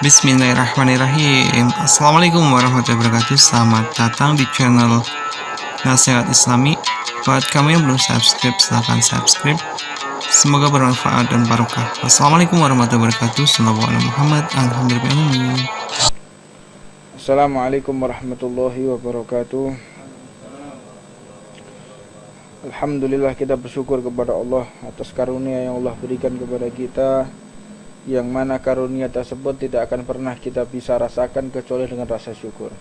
Bismillahirrahmanirrahim. Assalamualaikum warahmatullahi wabarakatuh. Selamat datang di channel Nasihat Islami. Buat kamu yang belum subscribe, silahkan subscribe. Semoga bermanfaat dan barokah. Wassalamualaikum warahmatullahi wabarakatuh. Sallallahu alaihi Muhammad. Alhamdulillah. Assalamualaikum warahmatullahi wabarakatuh. Alhamdulillah, kita bersyukur kepada Allah atas karunia yang Allah berikan kepada kita, yang mana karunia tersebut tidak akan pernah kita bisa rasakan kecuali dengan rasa syukur.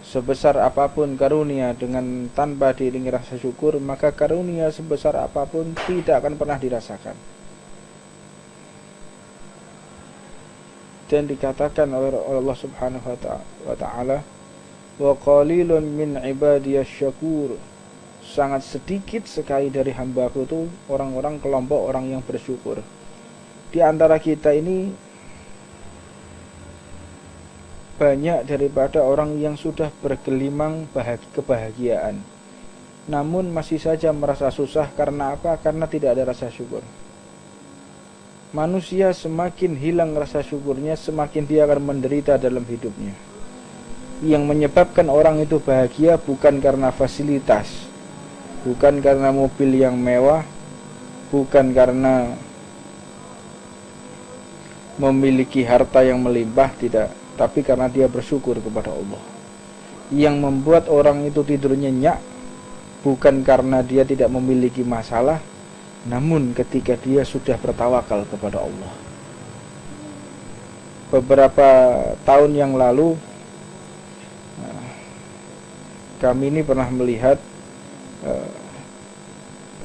Sebesar apapun karunia dengan tanpa diiringi rasa syukur, maka karunia sebesar apapun tidak akan pernah dirasakan. Dan dikatakan oleh Allah Subhanahu wa ta'ala, wa qalilun min ibadiyasy syakur, sangat sedikit sekali dari hambaku itu orang-orang kelompok orang yang bersyukur. Di antara kita ini banyak daripada orang yang sudah bergelimang kebahagiaan, namun masih saja merasa susah. Karena apa? Karena tidak ada rasa syukur. Manusia semakin hilang rasa syukurnya, semakin dia akan menderita dalam hidupnya. Yang menyebabkan orang itu bahagia bukan karena fasilitas, bukan karena mobil yang mewah, bukan karena memiliki harta yang melimpah, tidak, tapi karena dia bersyukur kepada Allah. Yang membuat orang itu tidur nyenyak bukan karena dia tidak memiliki masalah, namun ketika dia sudah bertawakal kepada Allah. Beberapa tahun yang lalu kami ini pernah melihat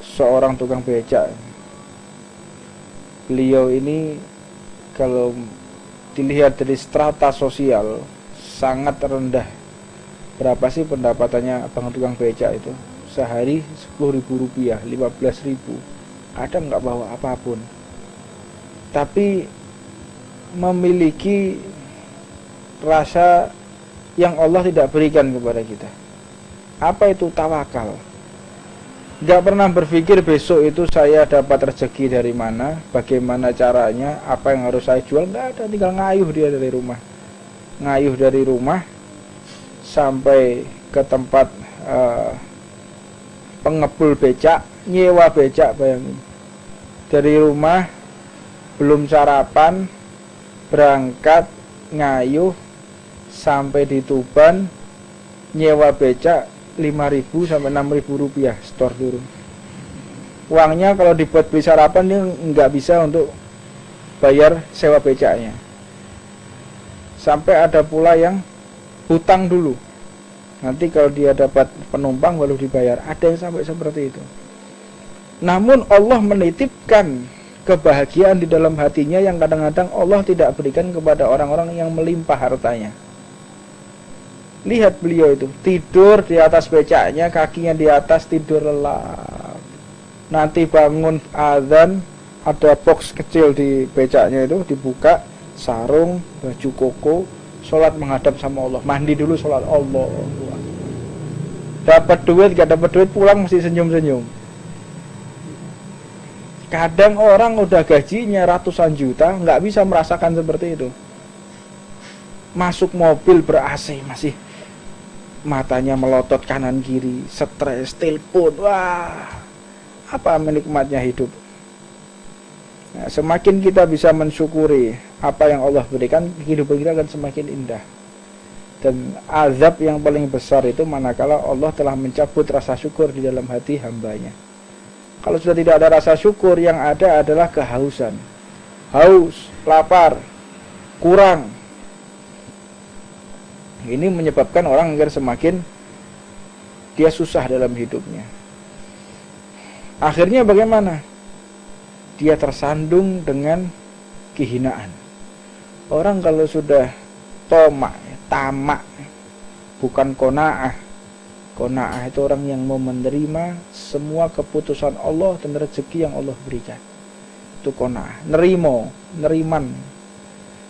seorang tukang becak. Beliau ini kalau dilihat dari strata sosial sangat rendah. Berapa sih pendapatannya abang tukang becak itu? Sehari Rp10.000, Rp15.000. Kadang nggak bawa apapun, tapi memiliki rasa yang Allah tidak berikan kepada kita. Apa itu tawakal? Gak pernah berpikir besok itu saya dapat rezeki dari mana, bagaimana caranya, apa yang harus saya jual. Gak ada, tinggal ngayuh dia dari rumah. Ngayuh dari rumah sampai ke tempat pengepul becak, nyewa becak. Bayangin, dari rumah belum sarapan, berangkat ngayuh sampai di Tuban, nyewa becak Rp5.000 sampai Rp6.000 setor turun. Uangnya kalau dibuat beli sarapan dia nggak bisa untuk bayar sewa becaknya. Sampai ada pula yang hutang dulu, nanti kalau dia dapat penumpang baru dibayar. Ada yang sampai seperti itu. Namun Allah menitipkan kebahagiaan di dalam hatinya yang kadang-kadang Allah tidak berikan kepada orang-orang yang melimpah hartanya. Lihat beliau itu tidur di atas becaknya, kakinya di atas, tidur lelap. Nanti bangun azan, ada box kecil di becaknya itu dibuka, sarung, baju koko, sholat menghadap sama Allah. Mandi dulu, sholat Allah. Dapat duit, gak dapat duit, pulang mesti senyum-senyum. Kadang orang udah gajinya ratusan juta nggak bisa merasakan seperti itu. Masuk mobil ber-AC masih matanya melotot kanan kiri, stres, telepon, wah, apa menikmatnya hidup. Nah, semakin kita bisa mensyukuri apa yang Allah berikan, kehidupan kita akan semakin indah. Dan azab yang paling besar itu manakala Allah telah mencabut rasa syukur di dalam hati hambanya. Kalau sudah tidak ada rasa syukur, yang ada adalah kehausan, haus, lapar, kurang. Ini menyebabkan orang agar semakin dia susah dalam hidupnya. Akhirnya bagaimana? Dia tersandung dengan kehinaan. Orang kalau sudah tamak, bukan qanaah. Qanaah itu orang yang mau menerima semua keputusan Allah dan rezeki yang Allah berikan. Itu qanaah, neriman.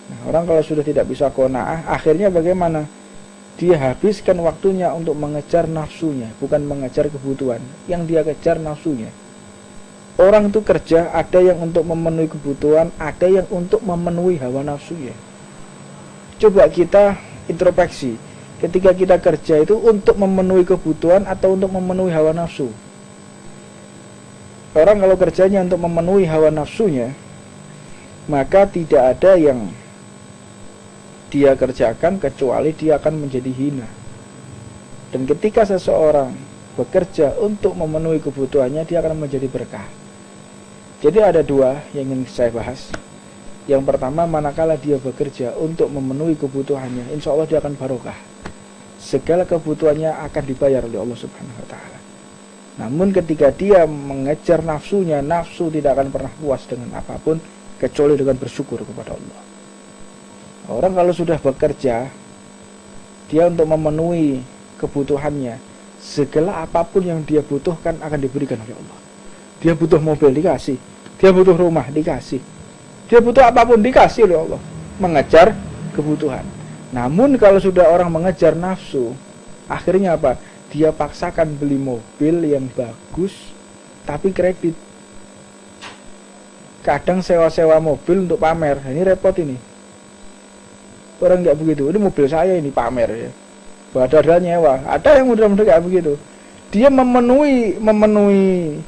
Nah, orang kalau sudah tidak bisa qanaah, akhirnya bagaimana? Dia habiskan waktunya untuk mengejar nafsunya, bukan mengejar kebutuhan. Yang dia kejar nafsunya. Orang itu kerja, ada yang untuk memenuhi kebutuhan, ada yang untuk memenuhi hawa nafsunya. Coba kita introspeksi, ketika kita kerja itu untuk memenuhi kebutuhan atau untuk memenuhi hawa nafsu? Orang kalau kerjanya untuk memenuhi hawa nafsunya, maka tidak ada yang dia kerjakan kecuali dia akan menjadi hina. Dan ketika seseorang bekerja untuk memenuhi kebutuhannya, dia akan menjadi berkah. Jadi ada dua yang ingin saya bahas. Yang pertama, manakala dia bekerja untuk memenuhi kebutuhannya, insya Allah dia akan barokah. Segala kebutuhannya akan dibayar oleh Allah Subhanahu wa ta'ala. Namun ketika dia mengejar nafsunya, nafsu tidak akan pernah puas dengan apapun kecuali dengan bersyukur kepada Allah. Orang kalau sudah bekerja, dia untuk memenuhi kebutuhannya, segala apapun yang dia butuhkan akan diberikan oleh Allah. Dia butuh mobil, dikasih. Dia butuh rumah, dikasih. Dia butuh apapun, dikasih oleh Allah. Mengejar kebutuhan. Namun kalau sudah orang mengejar nafsu, akhirnya apa? Dia paksakan beli mobil yang bagus, tapi kredit. Kadang sewa-sewa mobil untuk pamer. Ini repot ini. Orang nggak begitu. Ini mobil saya, ini pamer ya. Padahal nyewa. Ada yang mudah-mudahan nggak begitu. Dia memenuhi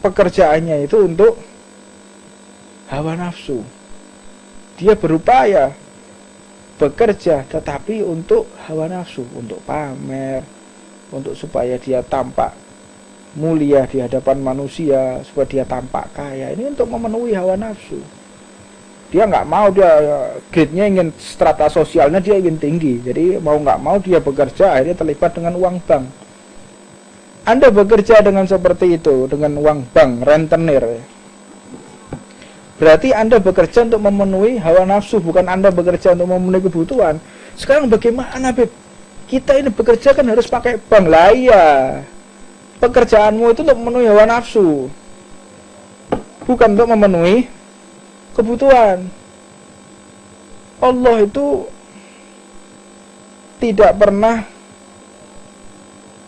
pekerjaannya itu untuk hawa nafsu. Dia berupaya bekerja tetapi untuk hawa nafsu, untuk pamer, untuk supaya dia tampak mulia di hadapan manusia, supaya dia tampak kaya. Ini untuk memenuhi hawa nafsu. Dia nggak mau, dia grade-nya ingin, strata sosialnya dia ingin tinggi. Jadi mau nggak mau dia bekerja, akhirnya terlibat dengan uang bank. Anda bekerja dengan seperti itu, dengan uang bank, rentenir, berarti Anda bekerja untuk memenuhi hawa nafsu, bukan Anda bekerja untuk memenuhi kebutuhan. Sekarang bagaimana, Beb? Kita ini bekerja kan harus pakai bank. Lah iya, pekerjaanmu itu untuk memenuhi hawa nafsu, bukan untuk memenuhi kebutuhan. Allah itu tidak pernah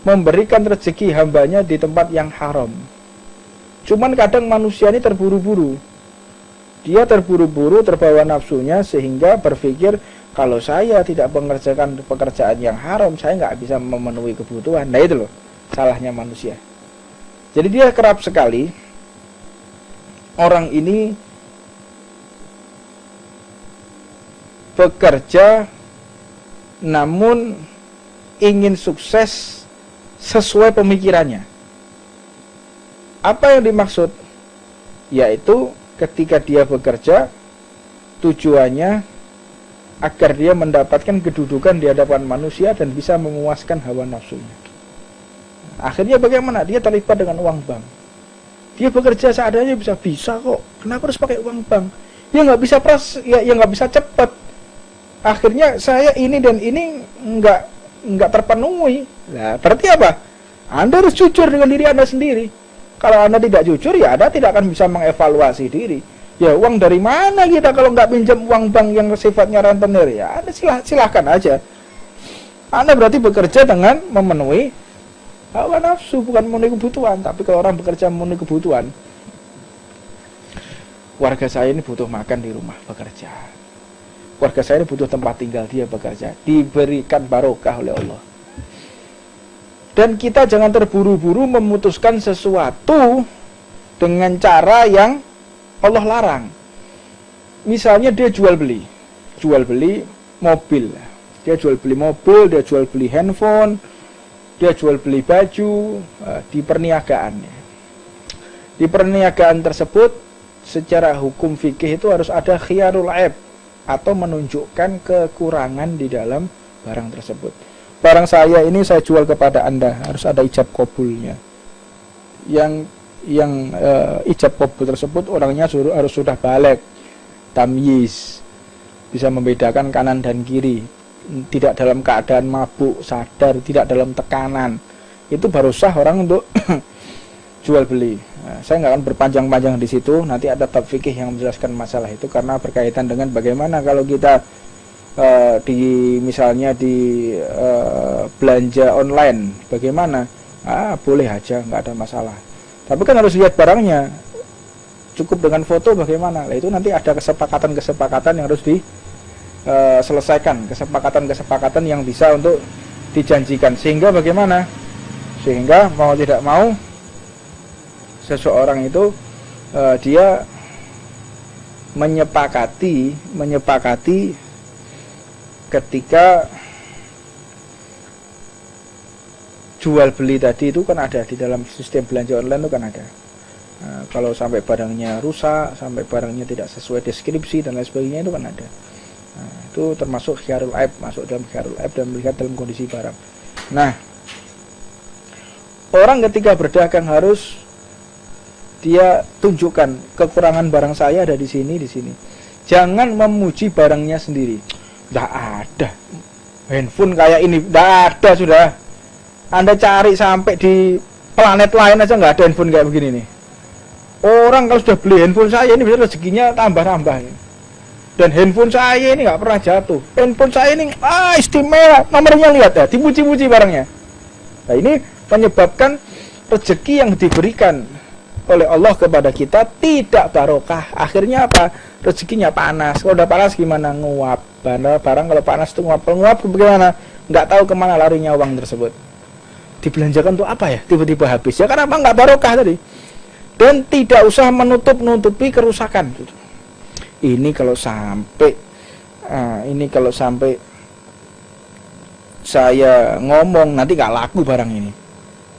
memberikan rezeki hambanya di tempat yang haram. Cuman kadang manusia ini terburu-buru. Dia terburu-buru, terbawa nafsunya, sehingga berpikir, kalau saya tidak mengerjakan pekerjaan yang haram, saya nggak bisa memenuhi kebutuhan. Nah itu loh, salahnya manusia. Jadi dia kerap sekali, orang ini bekerja, namun ingin sukses sesuai pemikirannya. Apa yang dimaksud? Yaitu ketika dia bekerja, tujuannya agar dia mendapatkan kedudukan di hadapan manusia dan bisa memuaskan hawa nafsunya. Akhirnya bagaimana? Dia terlibat dengan uang bank. Dia bekerja seadanya bisa kok. Kenapa harus pakai uang bank? Ya nggak bisa ya nggak bisa cepat. Akhirnya saya ini dan ini nggak terpenuhi. Nah, berarti apa? Anda harus jujur dengan diri Anda sendiri. Kalau Anda tidak jujur, ya Anda tidak akan bisa mengevaluasi diri. Ya uang dari mana kita kalau nggak pinjam uang bank yang sifatnya rentenir? Ya Anda silahkan aja. Anda berarti bekerja dengan memenuhi hawa nafsu, bukan memenuhi kebutuhan. Tapi kalau orang bekerja memenuhi kebutuhan, warga saya ini butuh makan di rumah, bekerja. Warga saya ini butuh tempat tinggal, dia bekerja. Diberikan barokah oleh Allah. Dan kita jangan terburu-buru memutuskan sesuatu dengan cara yang Allah larang. Misalnya dia jual beli mobil. Dia jual beli mobil, dia jual beli handphone, dia jual beli baju di perniagaannya. Di perniagaan tersebut secara hukum fikih itu harus ada khiyarul aib, atau menunjukkan kekurangan di dalam barang tersebut. Barang saya ini saya jual kepada Anda, harus ada ijab qabulnya. Yang ijab qabul tersebut orangnya harus sudah baligh, tamyiz, bisa membedakan kanan dan kiri, tidak dalam keadaan mabuk, sadar, tidak dalam tekanan. Itu baru sah orang untuk jual beli. Nah, saya nggak akan berpanjang-panjang di situ. Nanti ada tab fikih yang menjelaskan masalah itu, karena berkaitan dengan bagaimana kalau kita misalnya di belanja online, bagaimana boleh aja, nggak ada masalah. Tapi kan harus lihat barangnya. Cukup dengan foto bagaimana? Nah, itu nanti ada kesepakatan-kesepakatan yang harus diselesaikan, kesepakatan-kesepakatan yang bisa untuk dijanjikan. Sehingga bagaimana? Sehingga mau tidak mau seseorang itu dia menyepakati ketika jual beli tadi itu kan ada di dalam sistem belanja online itu kan ada. Kalau sampai barangnya rusak, sampai barangnya tidak sesuai deskripsi dan lain sebagainya itu kan ada. Itu termasuk khiyarul aib, masuk dalam khiyarul aib dan melihat dalam kondisi barang. Nah, orang ketika berdagang harus dia tunjukkan kekurangan barang saya ada di sini, di sini. Jangan memuji barangnya sendiri. Tidak ada handphone kayak ini, tidak ada sudah. Anda cari sampai di planet lain aja nggak ada handphone kayak begini nih. Orang kalau sudah beli handphone saya ini bisa rezekinya tambah-tambah. Dan handphone saya ini nggak pernah jatuh. Handphone saya ini istimewa, nomornya lihat ya, dipuji-puji barangnya. Nah ini menyebabkan rezeki yang diberikan oleh Allah kepada kita tidak barokah. Akhirnya apa? Rezekinya panas. Kalau udah panas gimana? Nguap. Barang kalau panas itu nguap bagaimana? Nggak tahu kemana larinya uang tersebut. Dibelanjakan untuk apa ya? Tiba-tiba habis. Ya karena apa? Nggak barokah tadi. Dan tidak usah menutup-nutupi kerusakan. Ini kalau sampai saya ngomong nanti nggak laku barang ini.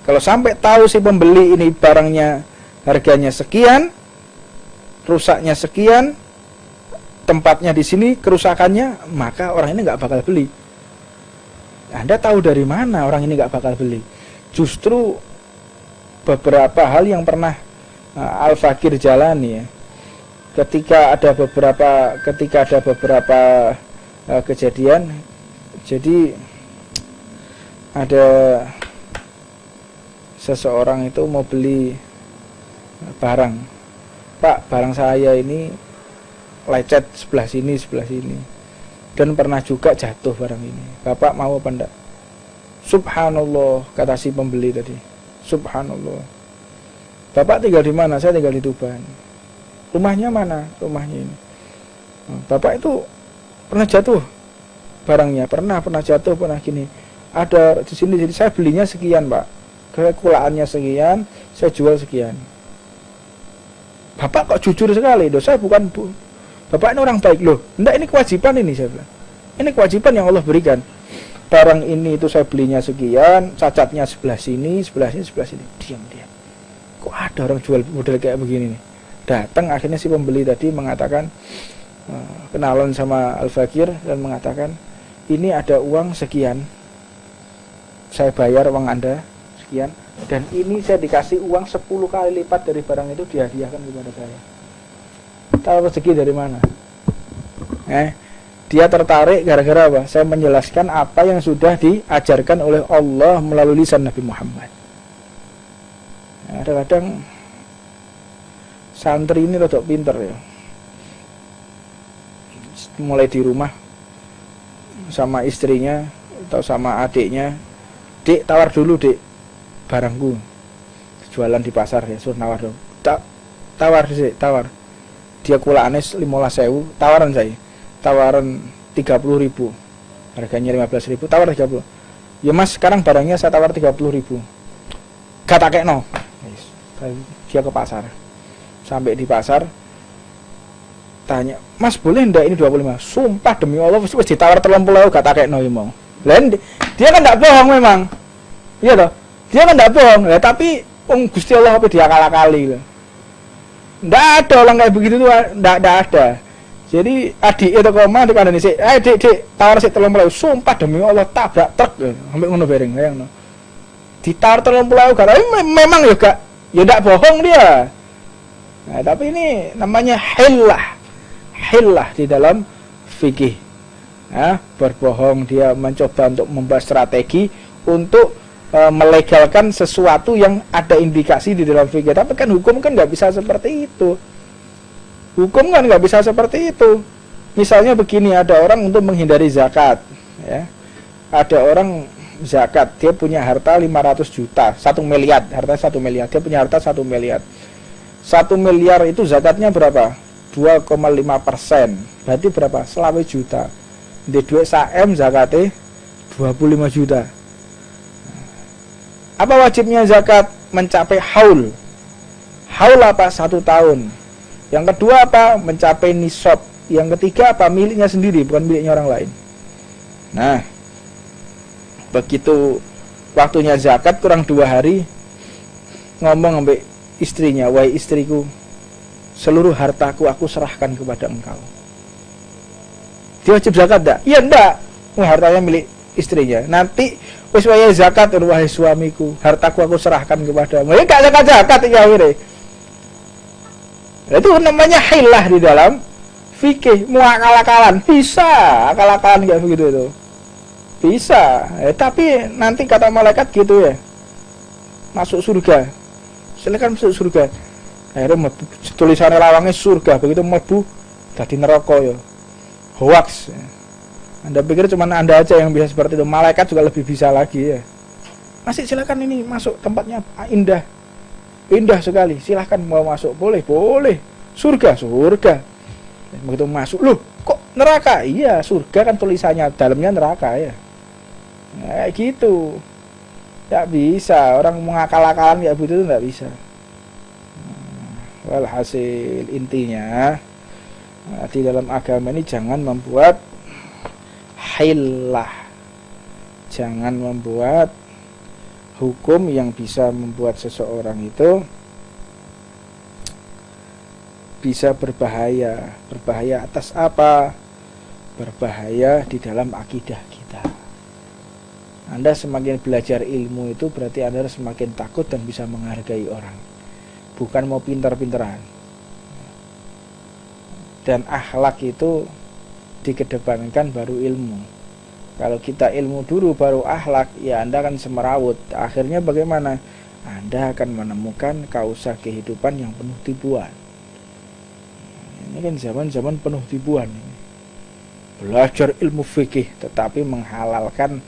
Kalau sampai tahu si pembeli ini barangnya harganya sekian, rusaknya sekian, tempatnya di sini, kerusakannya, maka orang ini nggak bakal beli. Anda tahu dari mana orang ini nggak bakal beli? Justru beberapa hal yang pernah Al-Fakir jalani ya. Ketika ada beberapa kejadian, jadi ada seseorang itu mau beli barang. Pak, barang saya ini lecet sebelah sini, dan pernah juga jatuh barang ini. Bapak mau apa enggak? Subhanallah, kata si pembeli tadi. Subhanallah. Bapak tinggal di mana? Saya tinggal di Tuban. Rumahnya mana? Rumahnya ini. Bapak itu pernah jatuh barangnya, pernah jatuh, pernah gini. Ada di sini, jadi saya belinya sekian, Pak. Kekulaannya sekian, saya jual sekian. Bapak kok jujur sekali? Loh, saya bukan Bapak ini orang baik loh. Enggak, ini kewajiban ini saya bilang. Ini kewajiban yang Allah berikan. Barang ini itu saya belinya sekian, cacatnya sebelah sini. Diam. Kok ada orang jual model kayak begini nih? Datang akhirnya si pembeli tadi mengatakan, kenalan sama Al-Fakir dan mengatakan, ini ada uang sekian, saya bayar uang Anda sekian, dan ini saya dikasih uang 10 kali lipat dari barang itu, dihadiahkan kepada saya. Tahu rezeki dari mana? Dia tertarik gara-gara apa? Saya menjelaskan apa yang sudah diajarkan oleh Allah melalui lisan Nabi Muhammad. Kadang-kadang santri ini rodok pinter ya. Mulai di rumah sama istrinya atau sama adiknya, "Dek, tawar dulu, Dek, barangku. Jualan di pasar ya, suruh nawar dong." Tawar sih, tawar. Dia kulaannya 15.000, tawaran saya. Tawaran 30.000. Harganya 15.000, tawar 30. Ya Mas, sekarang barangnya saya tawar 30.000. Gak tak kekno. Dia ke pasar. Sampai di pasar tanya, "Mas, boleh ndak ini 25?" Sumpah demi Allah wis ditawar 30.000 gak tak kekno iki mau. Dia kan ndak bohong memang. Iya toh? Dia kan ndak bohong. Ya tapi Gusti Allah apa dia kala-kali loh. Ndak ada orang kayak begitu tuh, ndak ada. Jadi adik itu koma di kanan sik, Dek, tawar sik 30.000. Sumpah demi Allah tabrak truk sampai ngono bareng, bayangno. Ditawar 30.000 karena memang ya gak, ya ndak bohong dia. Nah, tapi ini namanya hillah di dalam fikih. Berbohong, dia mencoba untuk membuat strategi untuk melegalkan sesuatu yang ada indikasi di dalam fikih. Tapi kan hukum kan nggak bisa seperti itu. Hukum kan nggak bisa seperti itu. Misalnya begini, ada orang untuk menghindari zakat, ya. Ada orang zakat, dia punya harta 500 juta, 1 miliar, hartanya 1 miliar, dia punya harta 1 miliar. 1 miliar itu zakatnya berapa? 2,5%. Berarti berapa? Selawe juta. Di duit saem zakatnya 25 juta. Apa wajibnya zakat? Mencapai haul. Haul apa? 1 tahun. Yang kedua apa? Mencapai nisab. Yang ketiga apa? Miliknya sendiri, bukan miliknya orang lain. Nah, begitu waktunya zakat kurang 2 hari, ngomong sampai istrinya, wahai istriku, seluruh hartaku aku serahkan kepada engkau. Dia wajib zakat enggak? Iya enggak. Hartanya milik istrinya. Nanti wis wayahe zakat, wahai suamiku, hartaku aku serahkan kepadamu. Ya enggak zakat ya akhirnya. Itu namanya hilah di dalam fikih. Mau akal-akalan bisa, akal-akalan kayak begitu itu. Bisa. Tapi nanti kata malaikat gitu ya. Masuk surga. Silakan masuk surga. Akhirnya tulisannya lawangnya surga, begitu mlebu dadi neraka ya. Hoax. Anda pikir cuma Anda aja yang bisa seperti itu? Malaikat juga lebih bisa lagi ya. Masih silakan, ini masuk, tempatnya indah. Indah sekali. Silakan mau masuk, boleh. Surga. Begitu masuk, loh, kok neraka? Iya, surga kan tulisannya, dalamnya neraka ya. Kayak gitu. Tidak bisa, orang mengakal-akalan kayak begitu tidak bisa. Walhasil intinya, di dalam agama ini jangan membuat hilah, jangan membuat hukum yang bisa membuat seseorang itu bisa berbahaya. Berbahaya atas apa? Berbahaya di dalam akidah kita. Anda semakin belajar ilmu itu berarti Anda semakin takut dan bisa menghargai orang, bukan mau pintar-pintaran. Dan akhlak itu dikedepankan baru ilmu. Kalau kita ilmu dulu baru akhlak, ya Anda akan semerawut. Akhirnya bagaimana? Anda akan menemukan kausa kehidupan yang penuh tipuan. Ini kan zaman-zaman penuh tipuan. Belajar ilmu fikih tetapi menghalalkan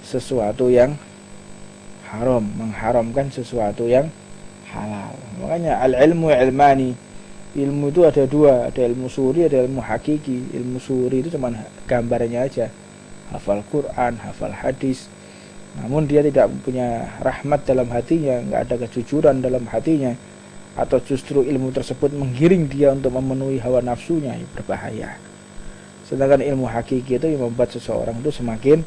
sesuatu yang haram, mengharamkan sesuatu yang halal. Makanya al-ilmu ilmani. Ilmu itu ada 2, ada ilmu suri, ada ilmu hakiki. Ilmu suri itu cuma gambarnya aja, hafal Quran, hafal hadis, namun dia tidak punya rahmat dalam hatinya, nggak ada kejujuran dalam hatinya, atau justru ilmu tersebut menggiring dia untuk memenuhi hawa nafsunya, ya berbahaya. Sedangkan ilmu hakiki itu yang membuat seseorang itu semakin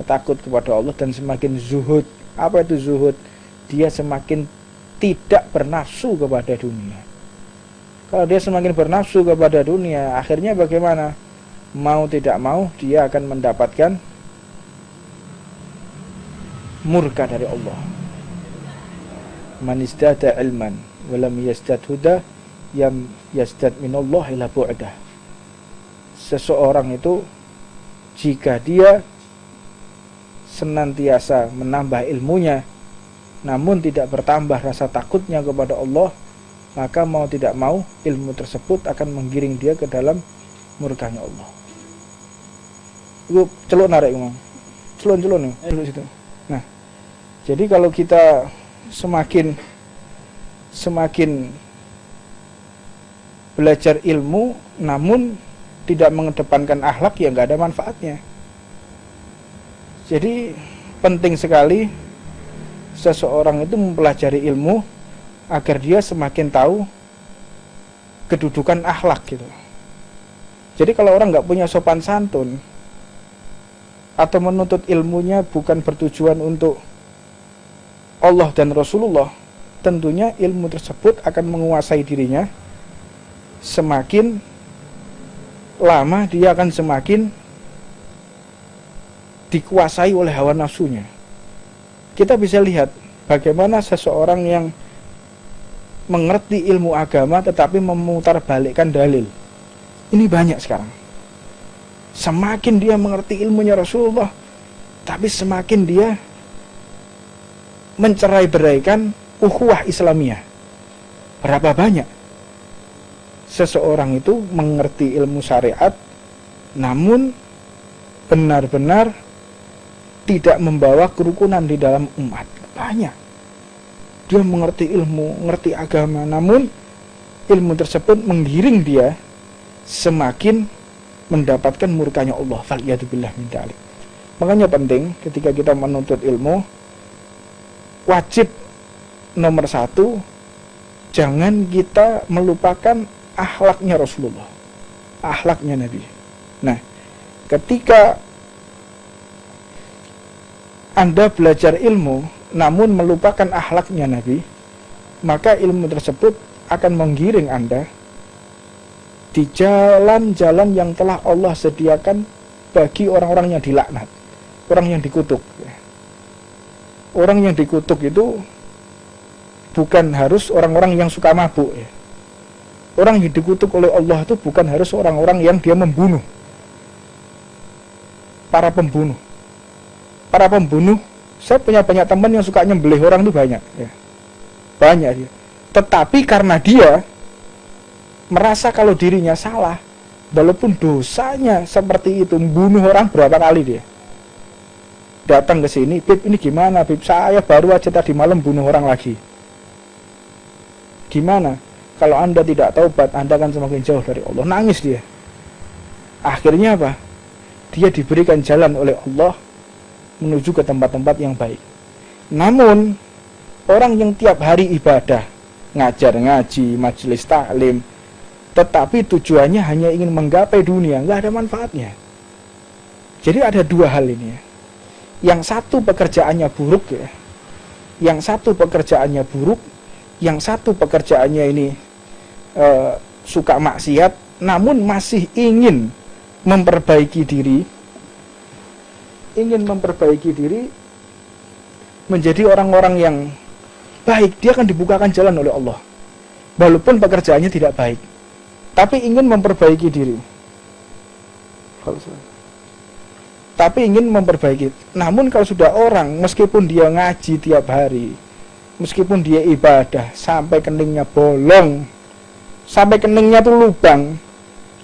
takut kepada Allah dan semakin zuhud. Apa itu zuhud? Dia semakin tidak bernafsu kepada dunia. Kalau dia semakin bernafsu kepada dunia, akhirnya bagaimana? Mau tidak mau dia akan mendapatkan murka dari Allah. Man izdada ilman walam yazdad huda yam yazdad minallah ila bu'dah. Seseorang itu jika dia senantiasa menambah ilmunya namun tidak bertambah rasa takutnya kepada Allah, maka mau tidak mau ilmu tersebut akan menggiring dia ke dalam murkanya Allah. Itu celuk narik ngomong. Celun-celun nih dulu situ. Nah, jadi kalau kita semakin belajar ilmu namun tidak mengedepankan akhlak, ya nggak ada manfaatnya. Jadi penting sekali seseorang itu mempelajari ilmu agar dia semakin tahu kedudukan akhlak gitu. Jadi kalau orang nggak punya sopan santun atau menuntut ilmunya bukan bertujuan untuk Allah dan Rasulullah, tentunya ilmu tersebut akan menguasai dirinya. Semakin lama dia akan semakin dikuasai oleh hawa nafsunya. Kita bisa lihat bagaimana seseorang yang mengerti ilmu agama tetapi memutarbalikkan dalil. Ini banyak sekarang. Semakin dia mengerti ilmunya Rasulullah, tapi semakin dia mencerai-beraikan ukhuwah Islamiyah. Berapa banyak seseorang itu mengerti ilmu syariat namun benar-benar tidak membawa kerukunan di dalam umat. Banyak. Dia mengerti ilmu, mengerti agama, namun ilmu tersebut menggiring dia semakin mendapatkan murkanya Allah. Faliyatubillah min dzalik. Makanya penting ketika kita menuntut ilmu, wajib nomor 1, jangan kita melupakan akhlaknya Rasulullah, akhlaknya Nabi. Nah, ketika Anda belajar ilmu namun melupakan akhlaknya Nabi, maka ilmu tersebut akan menggiring Anda di jalan-jalan yang telah Allah sediakan bagi orang-orang yang dilaknat, orang yang dikutuk. Orang yang dikutuk itu bukan harus orang-orang yang suka mabuk. Orang yang dikutuk oleh Allah itu bukan harus orang-orang yang dia membunuh. Para pembunuh. Para pembunuh, saya punya banyak teman yang suka nyembelih orang itu banyak. Banyak dia. Tetapi karena dia merasa kalau dirinya salah, walaupun dosanya seperti itu, membunuh orang berapa kali dia. Datang ke sini, Bib ini gimana Bib? Saya baru aja tadi malam bunuh orang lagi. Gimana? Kalau Anda tidak taubat, Anda akan semakin jauh dari Allah. Nangis dia. Akhirnya apa? Dia diberikan jalan oleh Allah menuju ke tempat-tempat yang baik. Namun, orang yang tiap hari ibadah, ngajar ngaji, majelis taklim, tetapi tujuannya hanya ingin menggapai dunia, nggak ada manfaatnya. Jadi ada dua hal ini ya. Yang satu pekerjaannya buruk ya. Yang satu pekerjaannya buruk, yang satu pekerjaannya ini suka maksiat, namun masih ingin memperbaiki diri, menjadi orang-orang yang baik. Dia akan dibukakan jalan oleh Allah, walaupun pekerjaannya tidak baik, tapi ingin memperbaiki diri. Namun kalau sudah orang, meskipun dia ngaji tiap hari, meskipun dia ibadah sampai keningnya bolong, sampai keningnya tuh lubang,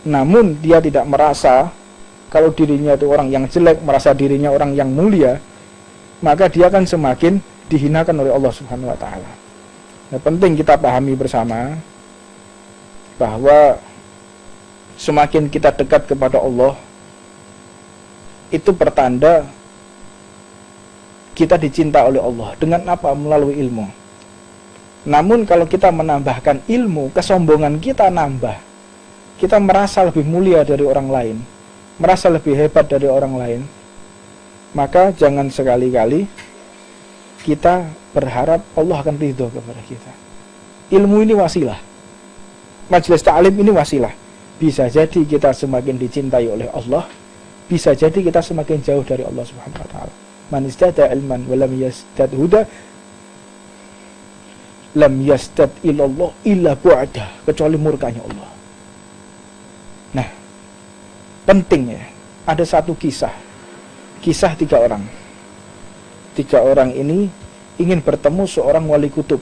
namun dia tidak merasa kalau dirinya itu orang yang jelek, merasa dirinya orang yang mulia, maka dia akan semakin dihinakan oleh Allah Subhanahu wa taala. Nah, penting kita pahami bersama bahwa semakin kita dekat kepada Allah, itu pertanda kita dicinta oleh Allah. Dengan apa? Melalui ilmu. Namun kalau kita menambahkan ilmu, kesombongan kita nambah. Kita merasa lebih mulia dari orang lain, merasa lebih hebat dari orang lain, maka jangan sekali-kali kita berharap Allah akan ridho kepada kita. Ilmu ini wasilah, majelis ta'lim ini wasilah. Bisa jadi kita semakin dicintai oleh Allah, bisa jadi kita semakin jauh dari Allah Subhanahu wa taala. Man istada ilman wa lam yastad huda lam yastad ilallah illa bu'ada, kecuali murkanya Allah. Nah, penting ya, ada satu kisah tiga orang. Tiga orang ini ingin bertemu seorang wali kutub.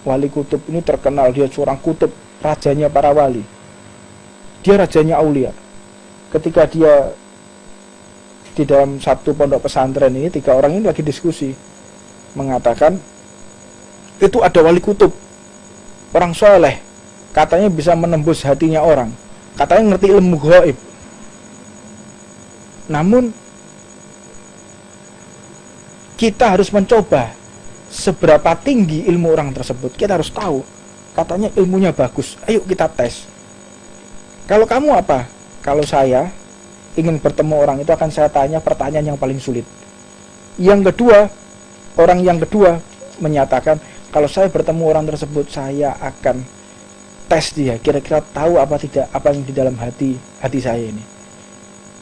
Wali kutub ini terkenal, dia seorang kutub, rajanya para wali. Dia rajanya aulia. Ketika dia di dalam satu pondok pesantren ini, tiga orang ini lagi diskusi, mengatakan itu ada wali kutub, orang soleh, katanya bisa menembus hatinya orang, katanya ngerti ilmu gaib. Namun kita harus mencoba seberapa tinggi ilmu orang tersebut. Kita harus tahu, katanya ilmunya bagus, ayo kita tes. Kalau kamu apa? Kalau saya ingin bertemu orang itu akan saya tanya pertanyaan yang paling sulit. Yang kedua, orang yang kedua menyatakan, kalau saya bertemu orang tersebut, saya akan tes dia, kira-kira tahu apa tidak apa yang di dalam hati saya ini.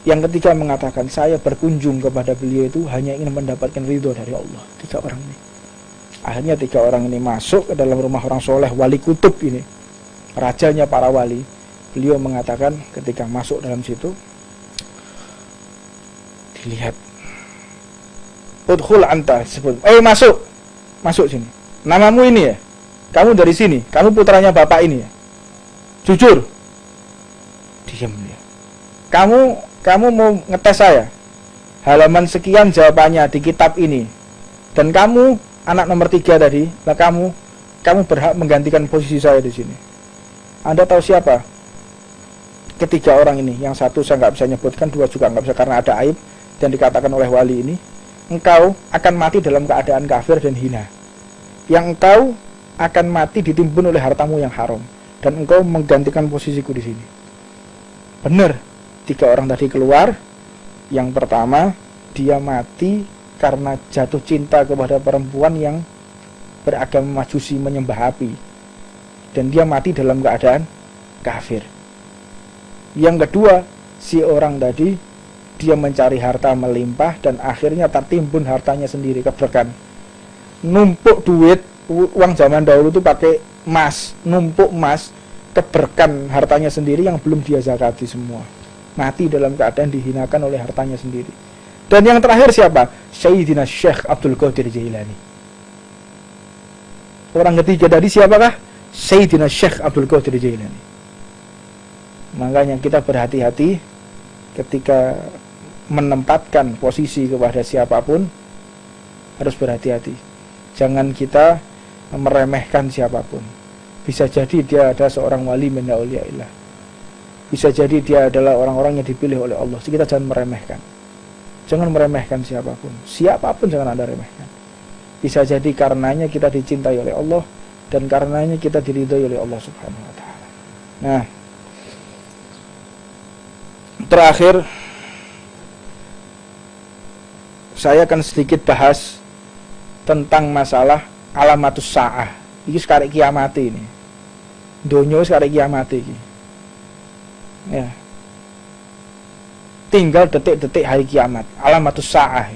Yang ketiga mengatakan, saya berkunjung kepada beliau itu hanya ingin mendapatkan ridho dari Allah. Tiga orang ini. Akhirnya tiga orang ini masuk ke dalam rumah orang soleh, wali kutub ini, rajanya para wali. Beliau mengatakan ketika masuk dalam situ, dilihat, udkhul anta, sebut, masuk sini. Namamu ini ya, kamu dari sini, kamu putranya bapak ini ya, jujur. Diam dia. Kamu mau ngetes saya, halaman sekian jawabannya di kitab ini. Dan kamu anak nomor 3 tadi, lah kamu berhak menggantikan posisi saya di sini. Anda tahu siapa? Ketiga orang ini, yang satu saya nggak bisa nyebutkan, dua juga nggak bisa karena ada aib dan dikatakan oleh wali ini. Engkau akan mati dalam keadaan kafir dan hina. Yang engkau akan mati ditimbun oleh hartamu yang haram, dan engkau menggantikan posisiku di sini. Benar, 3 orang tadi keluar. Yang pertama, dia mati karena jatuh cinta kepada perempuan yang beragama Majusi, menyembah api, dan dia mati dalam keadaan kafir. Yang kedua, si orang tadi dia mencari harta melimpah dan akhirnya tertimbun hartanya sendiri, keberkan. Numpuk duit, uang zaman dahulu itu pakai emas, numpuk emas, keberkan hartanya sendiri yang belum dia zakati semua. Mati dalam keadaan dihinakan oleh hartanya sendiri. Dan yang terakhir siapa? Sayyidina Syekh Abdul Qadir Jailani. Orang ketiga tadi siapakah? Sayyidina Syekh Abdul Qadir Jailani. Makanya kita berhati-hati ketika menempatkan posisi kepada siapapun, harus berhati-hati. Jangan kita meremehkan siapapun. Bisa jadi dia ada seorang wali min auliyaillah. Bisa jadi dia adalah orang-orang yang dipilih oleh Allah. Jadi kita jangan meremehkan. Jangan meremehkan siapapun. Siapapun jangan Anda remehkan. Bisa jadi karenanya kita dicintai oleh Allah, dan karenanya kita diridhai oleh Allah Subhanahu wa taala. Nah, terakhir saya akan sedikit bahas tentang masalah alamatus sa'ah. Ini sekarang kiamat ini. Dunia sekarang kiamat ini. Ya. Tinggal detik-detik hari kiamat. Alamatus sa'ah.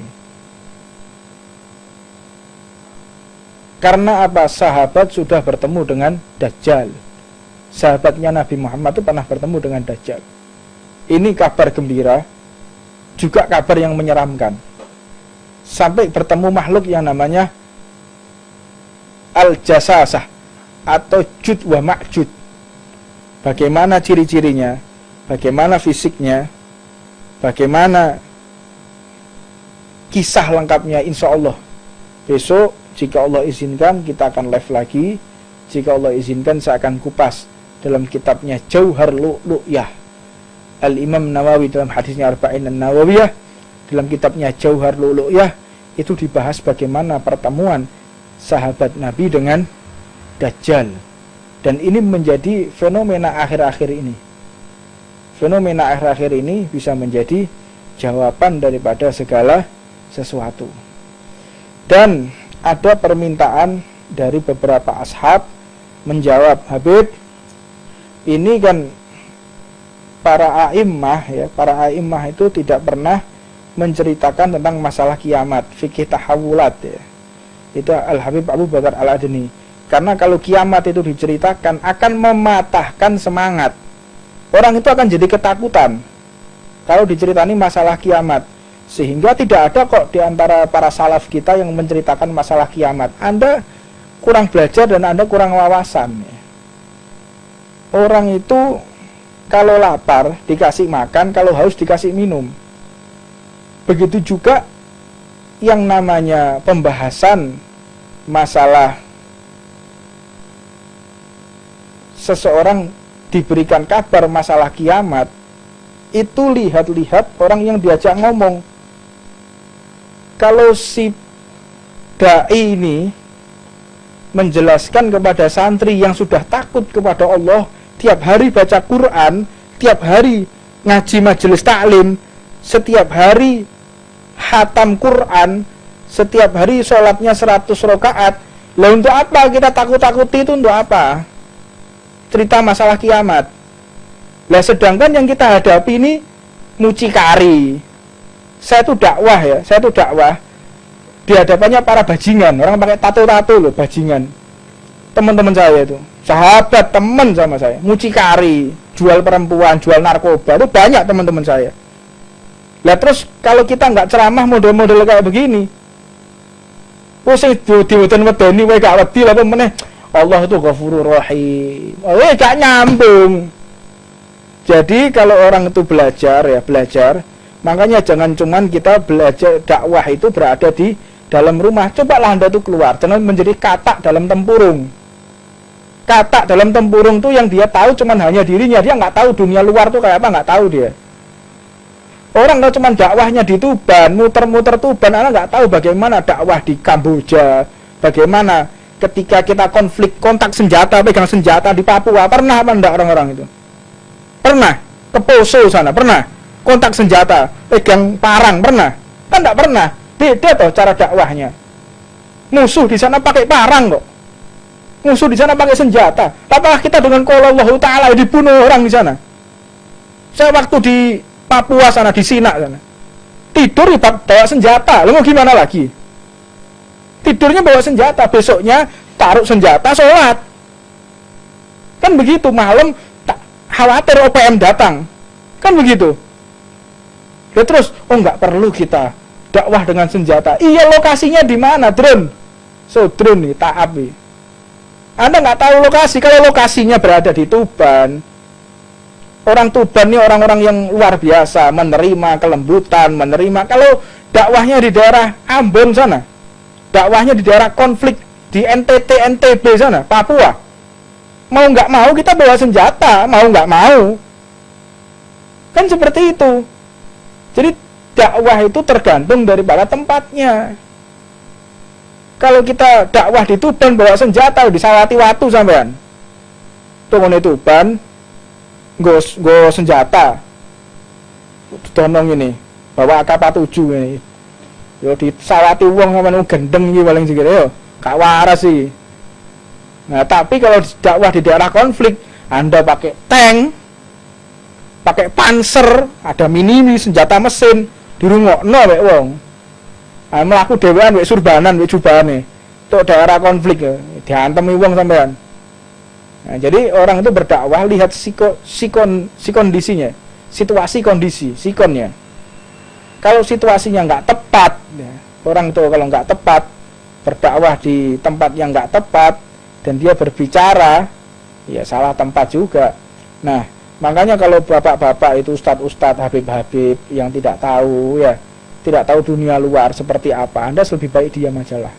Karena apa? Sahabat sudah bertemu dengan Dajjal. Sahabatnya Nabi Muhammad itu pernah bertemu dengan Dajjal. Ini kabar gembira, juga kabar yang menyeramkan. Sampai bertemu makhluk yang namanya Al-Jasasah atau Jud wa Ma'jud. Bagaimana ciri-cirinya, bagaimana fisiknya, bagaimana kisah lengkapnya, insya Allah besok jika Allah izinkan kita akan live lagi. Jika Allah izinkan saya akan kupas dalam kitabnya Jauhar Lu'lu'yah Al-Imam Nawawi dalam hadisnya Arba'in An-Nawawiyah. Dalam kitabnya Jauhar Lu'lu'yah itu dibahas bagaimana pertemuan sahabat Nabi dengan Dajjal. Dan ini menjadi fenomena akhir-akhir ini. Fenomena akhir-akhir ini bisa menjadi jawaban daripada segala sesuatu. Dan ada permintaan dari beberapa ashab menjawab, Habib, ini kan para a'immah ya, para a'immah itu tidak pernah menceritakan tentang masalah kiamat, fikih tahawulat ya. Itu Al-Habib Abu Bakar Al-Adni. Karena kalau kiamat itu diceritakan akan mematahkan semangat. Orang itu akan jadi ketakutan kalau diceritani masalah kiamat. Sehingga tidak ada kok di antara para salaf kita yang menceritakan masalah kiamat. Anda kurang belajar dan Anda kurang wawasan ya. Orang itu kalau lapar dikasih makan, kalau haus dikasih minum. Begitu juga yang namanya pembahasan masalah seseorang diberikan kabar masalah kiamat, itu lihat-lihat orang yang diajak ngomong. Kalau si dai ini menjelaskan kepada santri yang sudah takut kepada Allah, tiap hari baca Quran, tiap hari ngaji majelis taklim, setiap hari khatam Quran, setiap hari sholatnya 100 rakaat. Lah untuk apa kita takut-takuti itu, untuk apa? Cerita masalah kiamat. Lah sedangkan yang kita hadapi ini mucikari. Saya tuh dakwah ya, saya tuh dakwah di hadapannya para bajingan, orang pakai tato-tato loh, bajingan. Teman-teman saya itu, sahabat, teman sama saya, mucikari, jual perempuan, jual narkoba, itu banyak teman-teman saya. Lah terus kalau kita nggak ceramah model-model kayak begini, pusing diweden-wedeni wae gak wedi lah meneh. Allah itu Ghafurur Rahim. Gak nyambung. Jadi kalau orang itu belajar ya, belajar Makanya jangan cuman kita belajar dakwah itu berada di dalam rumah. Cobalah Anda tuh keluar, jangan menjadi katak dalam tempurung. Katak dalam tempurung tuh yang dia tahu cuman hanya dirinya, dia nggak tahu dunia luar tuh kayak apa, nggak tahu dia. Orang kalau cuman dakwahnya di Tuban, muter-muter Tuban, Anda nggak tahu bagaimana dakwah di Kamboja, bagaimana ketika kita kontak senjata, pegang senjata di Papua. Pernah apa enggak orang-orang itu? Pernah ke Poso sana, pernah kontak senjata, pegang parang, pernah? Kan enggak pernah. Beda toh cara dakwahnya. Musuh di sana pakai parang kok. Musuh di sana pakai senjata. Apakah kita dengan qala Allah Ta'ala dibunuh orang di sana? Saya waktu di Papua sana, di Sinak sana, tidur bawa senjata. Lalu mau gimana lagi? Tidurnya bawa senjata, besoknya taruh senjata, sholat. Kan begitu, malam tak khawatir OPM datang. Kan begitu. Ya terus, nggak perlu kita dakwah dengan senjata. Iya, lokasinya di mana, drone? So, drone nih, taab nih. Anda nggak tahu lokasi. Kalau lokasinya berada di Tuban, orang Tuban nih orang-orang yang luar biasa, menerima kelembutan, menerima. Kalau dakwahnya di daerah Ambon sana, dakwahnya di daerah konflik di NTT, NTB sana, Papua, mau nggak mau kita bawa senjata, mau nggak mau. Kan seperti itu. Jadi dakwah itu tergantung daripada tempatnya. Kalau kita dakwah di Tuban bawa senjata di Sawati Watu sampean, tunggu Tuban, go senjata, donong ini, bawa AK-47 ini, yo di Sawati wong sampean gendeng iki paling sikit yo, gak waras sih. Nah tapi kalau dakwah di daerah konflik, Anda pakai tank, pakai panser, ada minimi senjata mesin, dirungokno wek wong. Melaku dewean wek surbanan wek jubane. Tok daerah konflik ya, diantemi wong sampean. Nah, jadi orang itu berdakwah lihat kondisinya, situasi kondisi, sikonnya. Kalau situasinya nggak tepat, ya, orang itu kalau nggak tepat berdakwah di tempat yang nggak tepat dan dia berbicara, ya salah tempat juga. Nah, makanya kalau bapak-bapak itu ustadz-ustadz, habib-habib yang tidak tahu ya, tidak tahu dunia luar seperti apa, Anda lebih baik diam aja lah.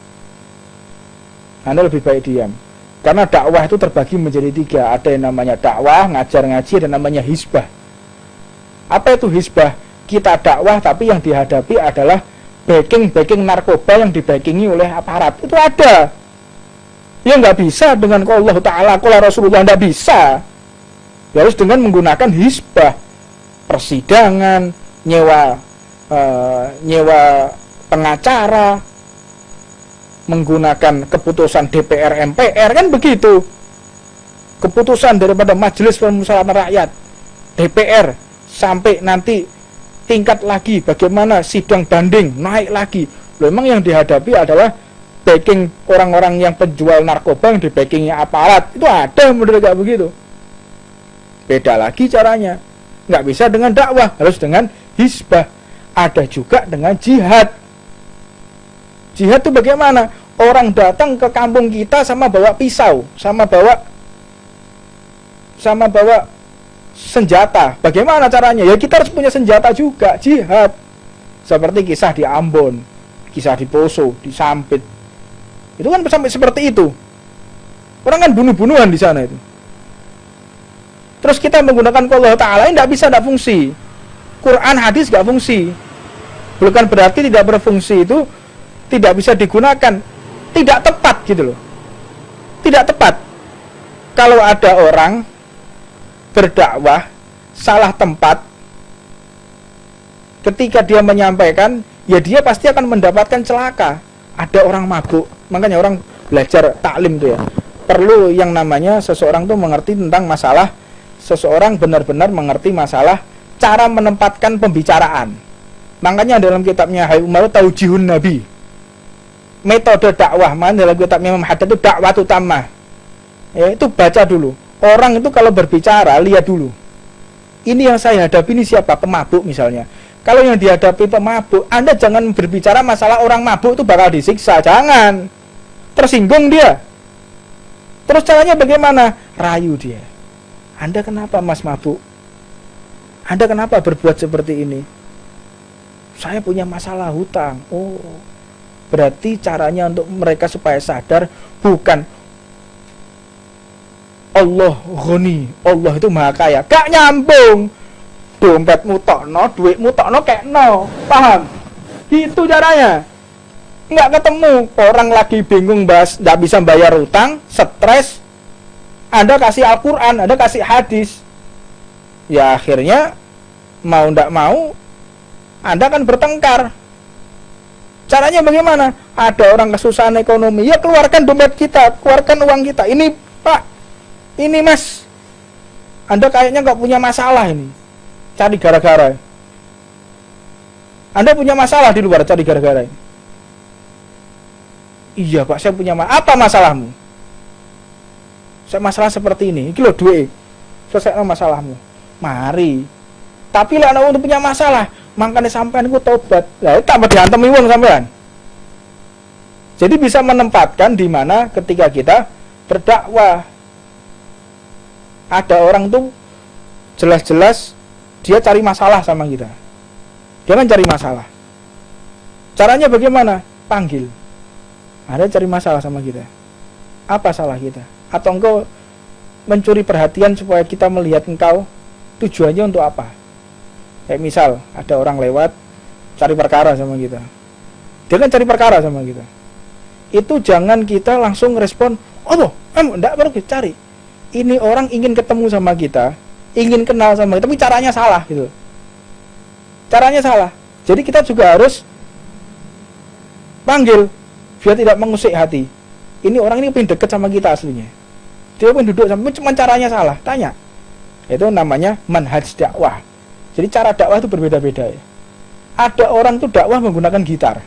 Anda lebih baik diam. Karena dakwah itu terbagi menjadi 3. Ada yang namanya dakwah, ngajar ngaji, dan namanya hizbah. Apa itu hizbah? Kita dakwah tapi yang dihadapi adalah backing narkoba yang dibackingi oleh aparat. Itu ada. Ya nggak bisa dengan Allah Ta'ala, qala Rasulullah, nggak bisa. Ya harus dengan menggunakan hizbah. Persidangan, nyewa pengacara, menggunakan keputusan DPR MPR, kan begitu. Keputusan daripada Majelis Permusyawaratan Rakyat DPR sampai nanti tingkat lagi bagaimana sidang banding naik lagi. Memang yang dihadapi adalah backing orang-orang yang penjual narkoba yang di backingnya aparat. Itu ada model kayak begitu. Beda lagi caranya. Nggak bisa dengan dakwah, harus dengan hizbah. Ada juga dengan jihad. Jihad itu bagaimana? Orang datang ke kampung kita sama bawa pisau, sama bawa senjata. Bagaimana caranya? Ya kita harus punya senjata juga, jihad. Seperti kisah di Ambon, kisah di Poso, di Sampit. Itu kan sampai seperti itu. Orang kan bunuh-bunuhan di sana itu. Terus kita menggunakan qala Ta'ala, ini tidak fungsi. Quran, hadis nggak fungsi. Bukan berarti tidak berfungsi itu tidak bisa digunakan, tidak tepat gitu loh. Tidak tepat. Kalau ada orang berdakwah salah tempat, ketika dia menyampaikan, ya dia pasti akan mendapatkan celaka. Ada orang mabuk, makanya orang belajar taklim tuh ya, perlu yang namanya seseorang tuh mengerti tentang masalah, seseorang benar-benar mengerti masalah cara menempatkan pembicaraan. Makanya dalam kitabnya Hai Umar Taujihun Nabi, metode dakwah, mana dalam kitabnya Imam Haddad itu dakwah utama. Ya, itu baca dulu. Orang itu kalau berbicara, lihat dulu. Ini yang saya hadapi ini siapa? Pemabuk misalnya. Kalau yang dihadapi pemabuk, Anda jangan berbicara masalah orang mabuk itu bakal disiksa. Jangan. Tersinggung dia. Terus caranya bagaimana? Rayu dia. Anda kenapa mas mabuk? Anda kenapa berbuat seperti ini? saya punya masalah hutang. Oh, berarti caranya untuk mereka supaya sadar bukan Allah ghani, Allah itu maha kaya. Gak nyambung. Dompetmu tokno, duitmu tokno kekno. Paham? Gitu caranya. Nggak ketemu. Orang lagi bingung bahas, nggak bisa bayar utang, stres. Anda kasih Al-Quran, Anda kasih hadis. Ya akhirnya mau nggak mau Anda kan bertengkar. Caranya bagaimana? Ada orang kesusahan ekonomi, ya keluarkan dompet kita, keluarkan uang kita. Ini Pak, ini Mas, Anda kayaknya nggak punya masalah ini. Cari gara-gara. Anda punya masalah di luar, cari gara-gara ini. Iya Pak, saya punya masalah. Apa masalahmu? Saya masalah seperti ini. Iki lho duit. Selesaikan masalahmu. Mari. Tapi lah ana punya masalah, makanya sampean ku tobat. Lah tambah diantemi wong sampean. Jadi bisa menempatkan di mana ketika kita berdakwah ada orang tuh jelas-jelas dia cari masalah sama kita. Dia kan cari masalah. Caranya bagaimana? Panggil. Ada cari masalah sama kita. Apa salah kita? Atau engkau mencuri perhatian supaya kita melihat engkau, tujuannya untuk apa? Kayak misal ada orang lewat cari perkara sama kita. Dia kan cari perkara sama kita. Itu jangan kita langsung respon, "Oh, enggak perlu cari." Ini orang ingin ketemu sama kita, ingin kenal sama kita, tapi caranya salah gitu. Caranya salah. Jadi kita juga harus panggil biar tidak mengusik hati. Ini orang ini pengen deket sama kita aslinya. Dia pengen duduk sama, cuma caranya salah. Tanya. Itu namanya manhaj dakwah. Jadi cara dakwah itu berbeda-beda ya. Ada orang tuh dakwah menggunakan gitar.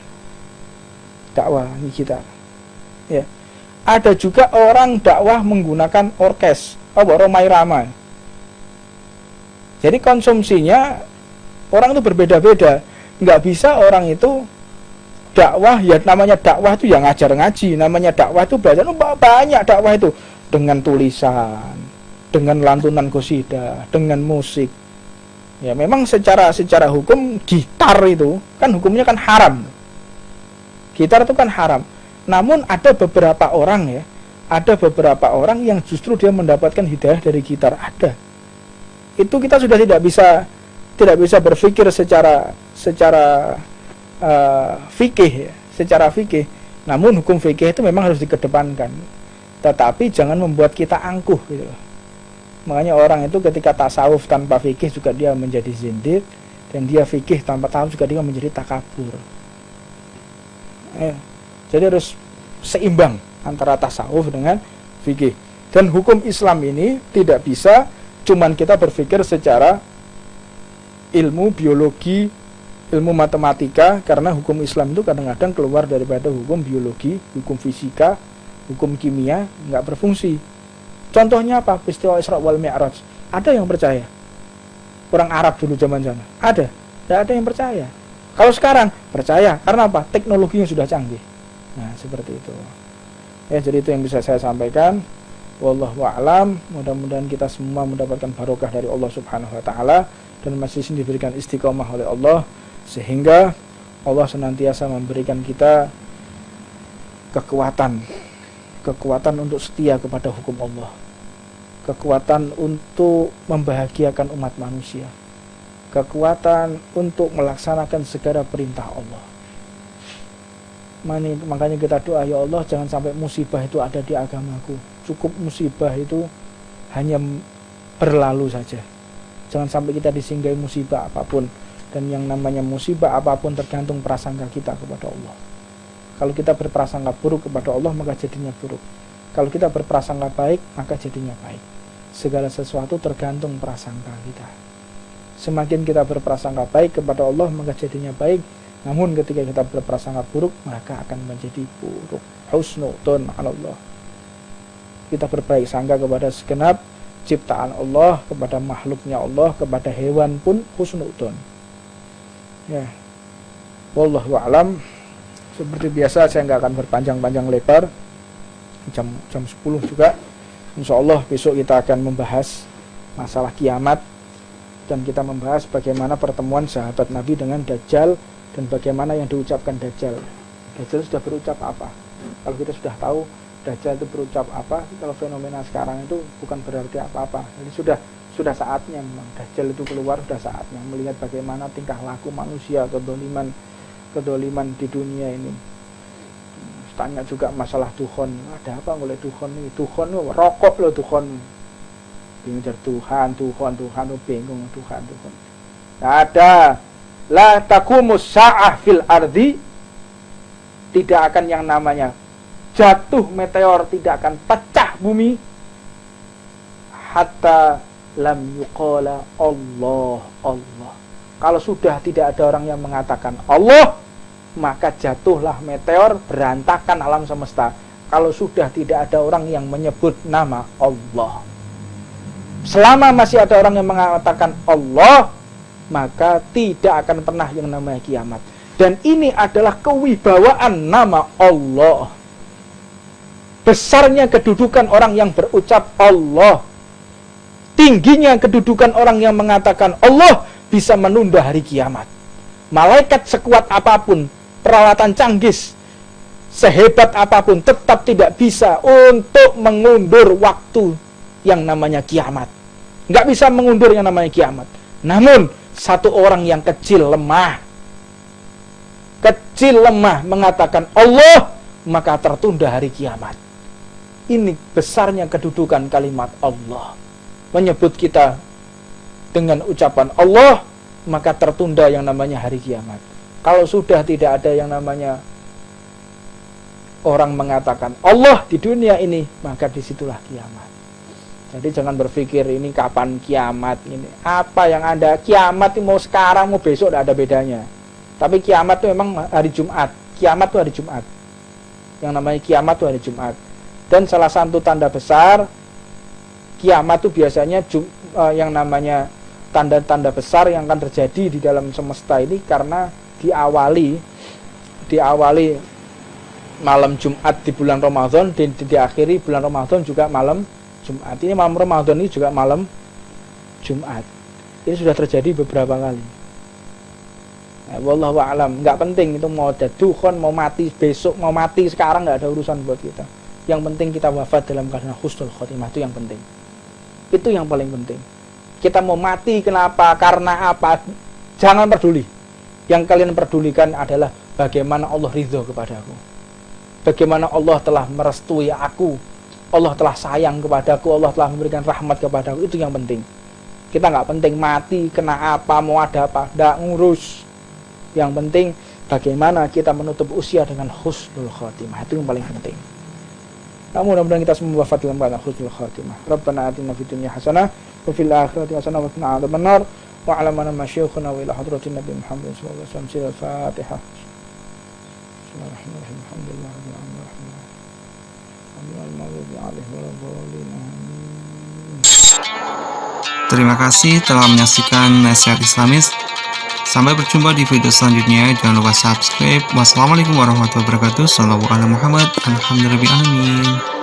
Dakwah ini gitar. Ya. Ada juga orang dakwah menggunakan orkes. Romai Rama. Jadi konsumsinya orang itu berbeda-beda. Nggak bisa orang itu dakwah, ya namanya dakwah itu yang ngajar ngaji. Namanya dakwah itu belajar, banyak dakwah itu. Dengan tulisan, dengan lantunan qasidah, dengan musik. Ya memang secara hukum gitar itu kan hukumnya kan haram. Gitar itu kan haram. Namun ada beberapa orang yang justru dia mendapatkan hidayah dari gitar. Ada. Itu kita sudah tidak bisa berpikir secara fikih ya, secara fikih. Namun hukum fikih itu memang harus dikedepankan. Tetapi jangan membuat kita angkuh gitu. Makanya orang itu ketika tasawuf tanpa fikih juga dia menjadi zindiq, dan dia fikih tanpa tasawuf juga dia menjadi takabur. Jadi harus seimbang antara tasawuf dengan fikih. Dan hukum Islam ini tidak bisa cuman kita berpikir secara ilmu biologi, ilmu matematika, karena hukum Islam itu kadang-kadang keluar daripada hukum biologi, hukum fisika, hukum kimia, nggak berfungsi. Contohnya apa? Peristiwa Isra wal Mi'raj. Ada yang percaya? Orang Arab dulu zaman sana. Ada? Tidak ada yang percaya. Kalau sekarang percaya, karena apa? Teknologinya sudah canggih. Nah, seperti itu. Ya, jadi itu yang bisa saya sampaikan. Wallahu a'lam. Mudah-mudahan kita semua mendapatkan barokah dari Allah Subhanahu wa taala dan masih diberikan istiqomah oleh Allah sehingga Allah senantiasa memberikan kita kekuatan untuk setia kepada hukum Allah, kekuatan untuk membahagiakan umat manusia, kekuatan untuk melaksanakan segala perintah Allah. Makanya kita doa, ya Allah jangan sampai musibah itu ada di agamaku. Cukup musibah itu hanya berlalu saja. Jangan sampai kita disinggahi musibah apapun. Dan yang namanya musibah apapun tergantung prasangka kita kepada Allah. Kalau kita berprasangka buruk kepada Allah, maka jadinya buruk. Kalau kita berprasangka baik, maka jadinya baik. Segala sesuatu tergantung prasangka kita. Semakin kita berprasangka baik kepada Allah, maka jadinya baik. Namun ketika kita berprasangka buruk, maka akan menjadi buruk. Husnudon ala Allah. Kita berbaik sangka kepada segenap ciptaan Allah, kepada makhluknya Allah, kepada hewan pun husnudon. Ya. Wallahu a'lam. Seperti biasa saya nggak akan berpanjang-panjang lebar. Jam 10 juga. Insya Allah besok kita akan membahas masalah kiamat. Dan kita membahas bagaimana pertemuan sahabat Nabi dengan Dajjal dan bagaimana yang diucapkan Dajjal. Dajjal sudah berucap apa? Kalau kita sudah tahu Dajjal itu berucap apa, kalau fenomena sekarang itu bukan berarti apa-apa. Jadi sudah saatnya memang Dajjal itu keluar, sudah saatnya melihat bagaimana tingkah laku manusia, kedoliman di dunia ini. Tanya juga masalah dukhon, ada apa oleh dukhon ini? Dukhon rokok loh dukhon. Bingung Tuhan, bingung Tuhan. Ada la taqumus sa'ah fil ardi, tidak akan yang namanya jatuh meteor, tidak akan pecah bumi hatta lam yuqala Allah. Kalau sudah tidak ada orang yang mengatakan Allah, maka jatuhlah meteor, berantakan alam semesta. Kalau sudah tidak ada orang yang menyebut nama Allah. Selama masih ada orang yang mengatakan Allah, maka tidak akan pernah yang namanya kiamat. Dan ini adalah kewibawaan nama Allah. Besarnya kedudukan orang yang berucap Allah. Tingginya kedudukan orang yang mengatakan Allah bisa menunda hari kiamat. Malaikat sekuat apapun, peralatan canggih sehebat apapun, tetap tidak bisa untuk mengundur waktu yang namanya kiamat. Nggak bisa mengundur yang namanya kiamat. Namun satu orang yang kecil lemah mengatakan Allah, maka tertunda hari kiamat. Ini besarnya kedudukan kalimat Allah. Menyebut kita dengan ucapan Allah, maka tertunda yang namanya hari kiamat. Kalau sudah tidak ada yang namanya orang mengatakan Allah di dunia ini, maka disitulah kiamat. Jadi jangan berpikir ini kapan kiamat ini. Apa yang Anda kiamat mau sekarang mau besok tidak ada bedanya. Tapi kiamat itu memang hari Jumat. Kiamat itu hari Jumat. Yang namanya kiamat itu hari Jumat. Dan salah satu tanda besar kiamat itu biasanya yang namanya tanda-tanda besar yang akan terjadi di dalam semesta ini karena diawali malam Jumat di bulan Ramadan dan diakhiri bulan Ramadan juga malam Jumat. Ini malam Ramadan ini juga malam Jumat. Ini sudah terjadi beberapa kali. Wallahu a'lam. Nggak penting itu mau dukhon, mau mati besok, mau mati sekarang, nggak ada urusan buat kita. Yang penting kita wafat dalam keadaan husnul khotimah, itu yang penting. Itu yang paling penting. Kita mau mati kenapa, karena apa, jangan peduli. Yang kalian pedulikan adalah bagaimana Allah ridho kepadaku, bagaimana Allah telah merestui aku, Allah telah sayang kepadaku, Allah telah memberikan rahmat kepadaku. Itu yang penting. Kita nggak penting mati kena apa, mau ada apa, nggak ngurus. Yang penting bagaimana kita menutup usia dengan husnul khotimah, itu yang paling penting. Namun mudah-mudahan kita semua wafat dalam keadaan husnul khotimah. Rabbana atina fid dunya hasanah wa fil akhirati hasanah wa qina adzabannar. Wa 'ala man masyayikhuna wa ila hadratin nabi Muhammad sallallahu alaihi wasallam. Al-Fatihah. Bismillahirrahmanirrahim. Alhamdulillahirabbil alamin. Terima kasih telah menyaksikan nasihat Islamis. Sampai berjumpa di video selanjutnya. Jangan lupa subscribe. Wassalamualaikum warahmatullahi wabarakatuh. Sallallahu alaihi Muhammad. Alhamdulillahirabbil alamin.